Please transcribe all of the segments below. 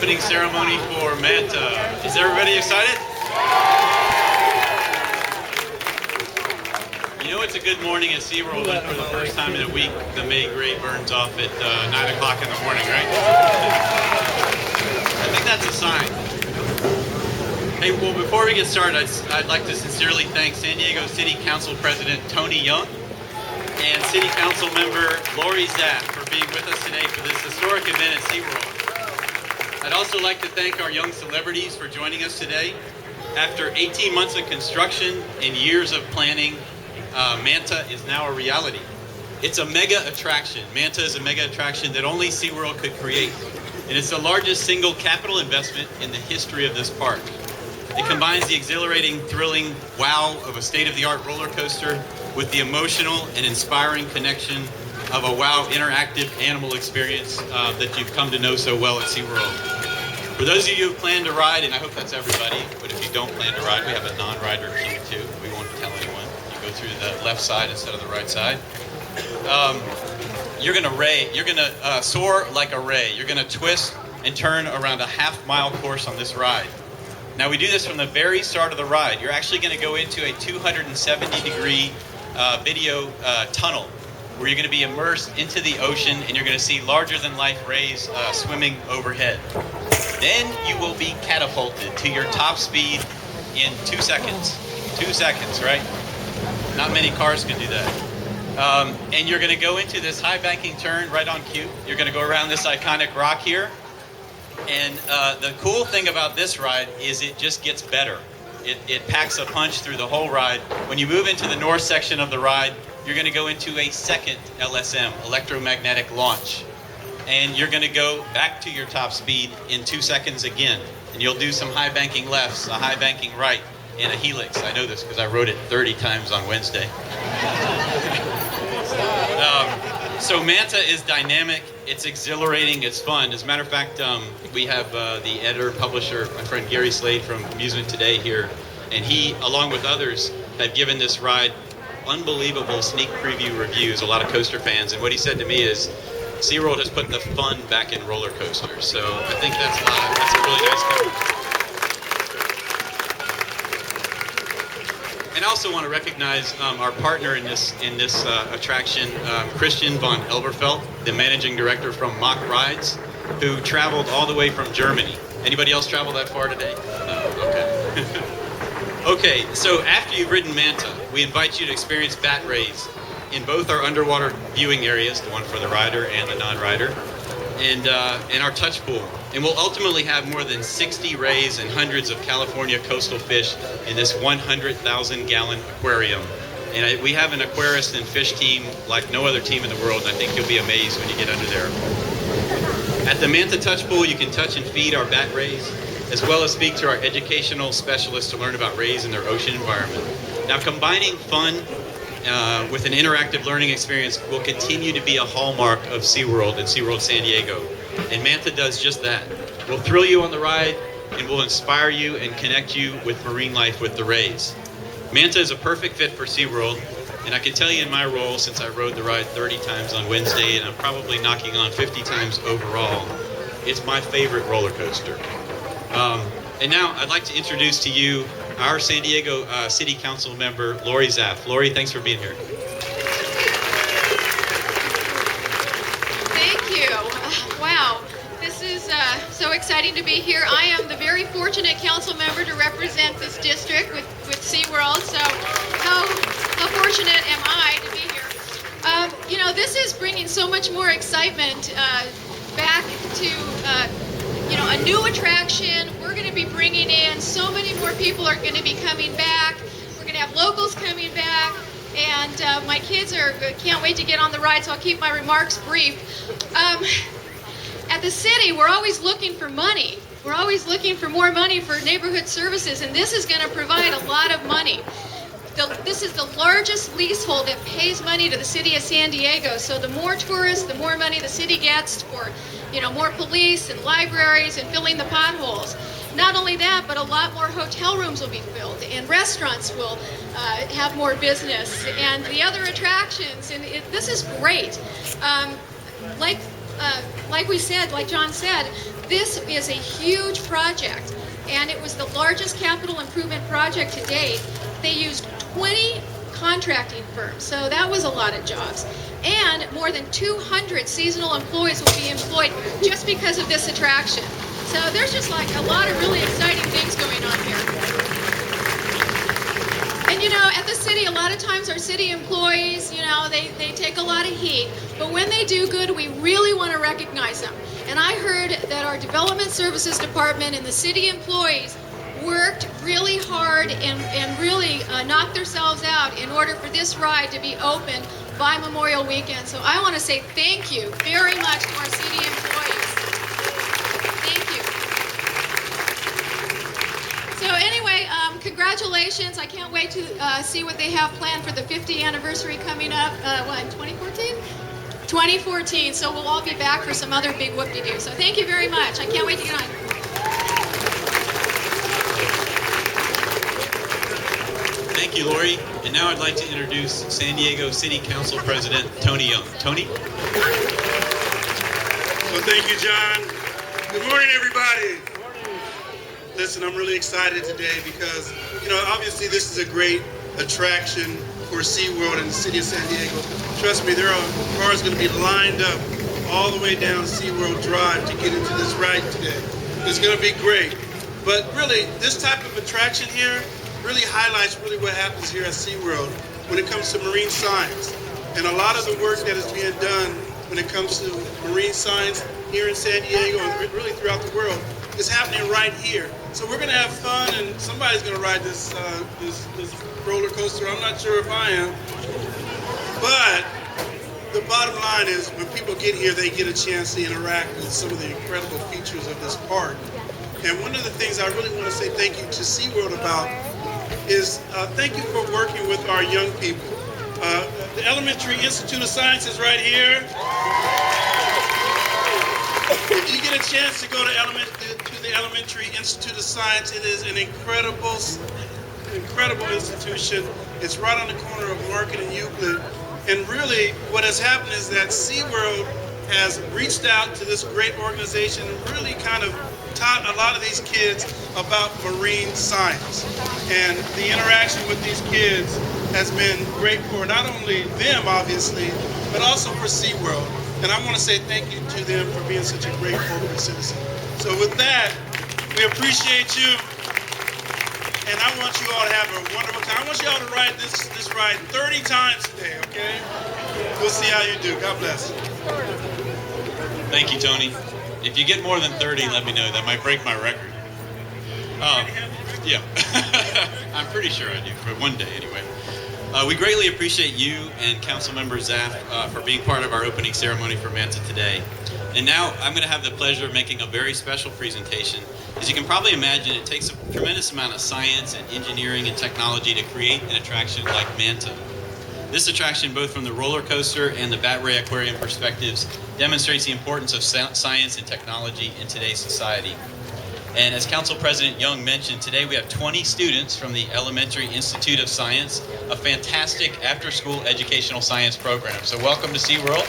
opening ceremony for Manta. Is everybody excited? You know it's a good morning at SeaWorld when for the first time in a week the May gray burns off at 9 o'clock in the morning, right? I think that's a sign. Hey, well, before we get started, I'd like to sincerely thank San Diego City Council President Tony Young and City Council member Lori Zapp for being with us today for this historic event at SeaWorld. I'd also like to thank our young celebrities for joining us today. After 18 months of construction and years of planning, Manta is now a reality. It's a mega attraction. Manta is a mega attraction that only SeaWorld could create. And it's the largest single capital investment in the history of this park. It combines the exhilarating, thrilling wow of a state-of-the-art roller coaster with the emotional and inspiring connection of a wow interactive animal experience that you've come to know so well at SeaWorld. For those of you who plan to ride, and I hope that's everybody, but if you don't plan to ride, we have a non-rider queue too. We won't tell anyone. You go through the left side instead of the right side. You're gonna soar like a ray. You're gonna twist and turn around a half-mile course on this ride. Now we do this from the very start of the ride. You're actually gonna go into a 270-degree video tunnel where you're gonna be immersed into the ocean and you're gonna see larger-than-life rays swimming overhead. Then you will be catapulted to your top speed in 2 seconds. 2 seconds, right? Not many cars can do that. And you're going to go into this high banking turn right on cue. You're going to go around this iconic rock here. And the cool thing about this ride is it just gets better. It packs a punch through the whole ride. When you move into the north section of the ride, you're going to go into a second LSM, electromagnetic launch. And you're going to go back to your top speed in 2 seconds again. And you'll do some high banking lefts, a high banking right, and a helix. I know this because I rode it 30 times on Wednesday. So Manta is dynamic, it's exhilarating, it's fun. As a matter of fact, we have the editor and publisher, my friend Gary Slade from Amusement Today here, and he, along with others, have given this ride unbelievable sneak preview reviews, a lot of coaster fans, and what he said to me is, SeaWorld has put the fun back in roller coasters, so I think that's a really nice compliment. And I also want to recognize our partner in this attraction, Christian von Elberfeld, the managing director from Mach Rides, who traveled all the way from Germany. Anybody else travel that far today? No? Okay. Okay, so after you've ridden Manta, we invite you to experience bat rays in both our underwater viewing areas, the one for the rider and the non-rider, and our touch pool. And we'll ultimately have more than 60 rays and hundreds of California coastal fish in this 100,000-gallon aquarium. And we have an aquarist and fish team like no other team in the world, and I think you'll be amazed when you get under there. At the Manta Touch Pool, you can touch and feed our bat rays, as well as speak to our educational specialists to learn about rays in their ocean environment. Now, combining fun with an interactive learning experience will continue to be a hallmark of SeaWorld and SeaWorld San Diego. And Manta does just that. We'll thrill you on the ride, and we'll inspire you and connect you with marine life with the rays. Manta is a perfect fit for SeaWorld, and I can tell you in my role, since I rode the ride 30 times on Wednesday, and I'm probably knocking on 50 times overall, it's my favorite roller coaster. And now I'd like to introduce to you our San Diego City Council member, Lori Zapp. Lori, thanks for being here. Thank you. Wow, this is so exciting to be here. I am the very fortunate council member to represent this district with SeaWorld, so how fortunate am I to be here? You know, this is bringing so much more excitement back to a new attraction. We're going to be bringing in so many more people are going to be coming back. We're going to have locals coming back, and my kids can't wait to get on the ride, so I'll keep my remarks brief. At the city, we're always looking for money. We're always looking for more money for neighborhood services, and this is going to provide a lot of money. This is the largest leasehold that pays money to the city of San Diego, so the more tourists, the more money the city gets for more police and libraries and filling the potholes. Not only that, but a lot more hotel rooms will be filled, and restaurants will have more business, and the other attractions, and this is great. Like we said, like John said, This is a huge project, and it was the largest capital improvement project to date. They used 20 contracting firms, so that was a lot of jobs. And more than 200 seasonal employees will be employed just because of this attraction. So there's just like a lot of really exciting things going on here. And you know, at the city, a lot of times our city employees, you know, they take a lot of heat. But when they do good, we really want to recognize them. And I heard that our Development Services Department and the city employees worked really hard and really knocked themselves out in order for this ride to be open by Memorial Weekend. So I want to say thank you very much to our city employees. Thank you. So anyway, congratulations. I can't wait to see what they have planned for the 50th anniversary coming up, in 2014? 2014. So we'll all be back for some other big whoop-de-doo. So thank you very much. I can't wait to get on. Thank you, Lori. And now I'd like to introduce San Diego City Council President Tony Young. Tony? Well, thank you, John. Good morning, everybody. Listen, I'm really excited today because, you know, obviously this is a great attraction for SeaWorld in the city of San Diego. Trust me, there are cars going to be lined up all the way down SeaWorld Drive to get into this ride today. It's going to be great. But really, this type of attraction here really highlights really what happens here at SeaWorld when it comes to marine science. And a lot of the work that is being done when it comes to marine science here in San Diego and really throughout the world is happening right here. So we're going to have fun, and somebody's going to ride this roller coaster. I'm not sure if I am. But the bottom line is when people get here, they get a chance to interact with some of the incredible features of this park. And one of the things I really want to say thank you to SeaWorld about is thank you for working with our young people. The Elementary Institute of Science is right here. If you get a chance to go to the Elementary Institute of Science, it is an incredible institution. It's right on the corner of Market and Euclid. And really, what has happened is that SeaWorld has reached out to this great organization and really kind of taught a lot of these kids about marine science. And the interaction with these kids has been great for not only them, obviously, but also for SeaWorld. And I want to say thank you to them for being such a great corporate citizen. So with that, we appreciate you. And I want you all to have a wonderful time. I want you all to ride this ride 30 times today, okay? We'll see how you do. God bless. Thank you, Tony. If you get more than 30, let me know. That might break my record. Yeah. I'm pretty sure I do, for one day anyway. We greatly appreciate you and Councilmember Zaff for being part of our opening ceremony for Manta today. And now I'm going to have the pleasure of making a very special presentation. As you can probably imagine, it takes a tremendous amount of science and engineering and technology to create an attraction like Manta. This attraction, both from the roller coaster and the Bat Ray Aquarium perspectives, demonstrates the importance of science and technology in today's society. And as Council President Young mentioned, today we have 20 students from the Elementary Institute of Science, a fantastic after-school educational science program. So welcome to SeaWorld.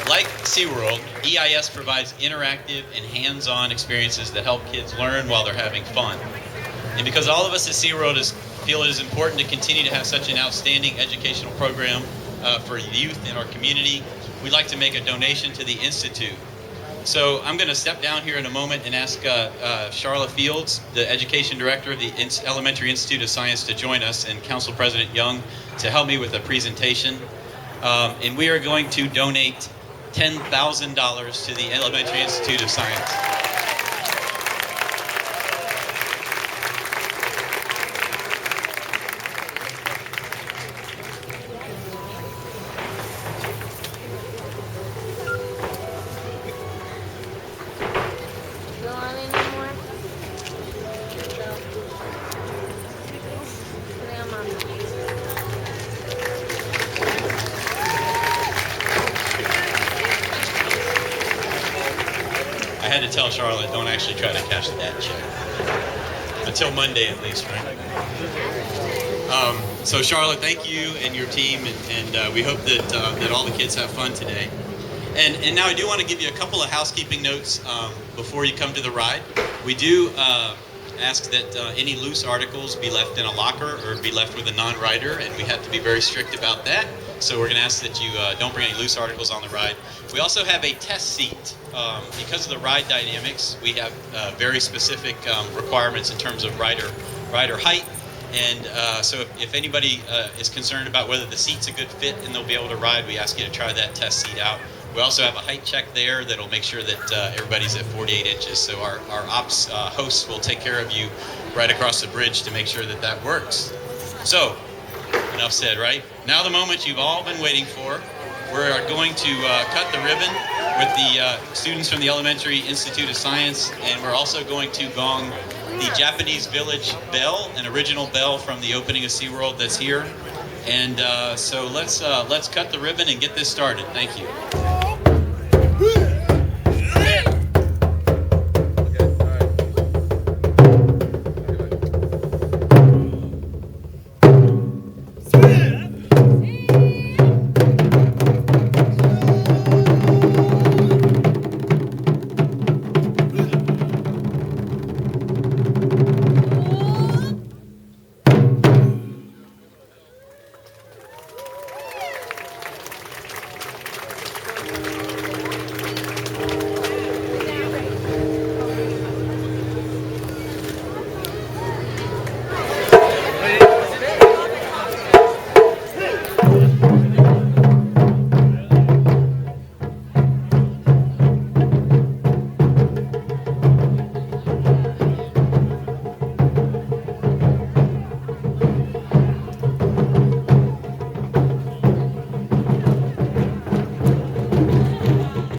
Like SeaWorld, EIS provides interactive and hands-on experiences that help kids learn while they're having fun. And because all of us at SeaWorld feel it is important to continue to have such an outstanding educational program for youth in our community, we'd like to make a donation to the Institute. So I'm going to step down here in a moment and ask Charlotte Fields, the Education Director of the Elementary Institute of Science, to join us, and Council President Young to help me with a presentation. And we are going to donate $10,000 to the Elementary Institute of Science. I had to tell Charlotte, don't actually try to cash that check. Until Monday at least, right? So Charlotte, thank you and your team, and we hope that all the kids have fun today. And now I do want to give you a couple of housekeeping notes before you come to the ride. We do ask that any loose articles be left in a locker or be left with a non-rider, and we have to be very strict about that. So we're going to ask that you don't bring any loose articles on the ride. We also have a test seat. Because of the ride dynamics, we have very specific requirements in terms of rider height. And so if anybody is concerned about whether the seat's a good fit and they'll be able to ride, we ask you to try that test seat out. We also have a height check there that'll make sure that everybody's at 48 inches. So our ops hosts will take care of you right across the bridge to make sure that that works. So, enough said, right? Now the moment you've all been waiting for. We're going to cut the ribbon with the students from the Elementary Institute of Science, and we're also going to gong the Japanese Village bell, an original bell from the opening of SeaWorld that's here. And so let's cut the ribbon and get this started. Thank you.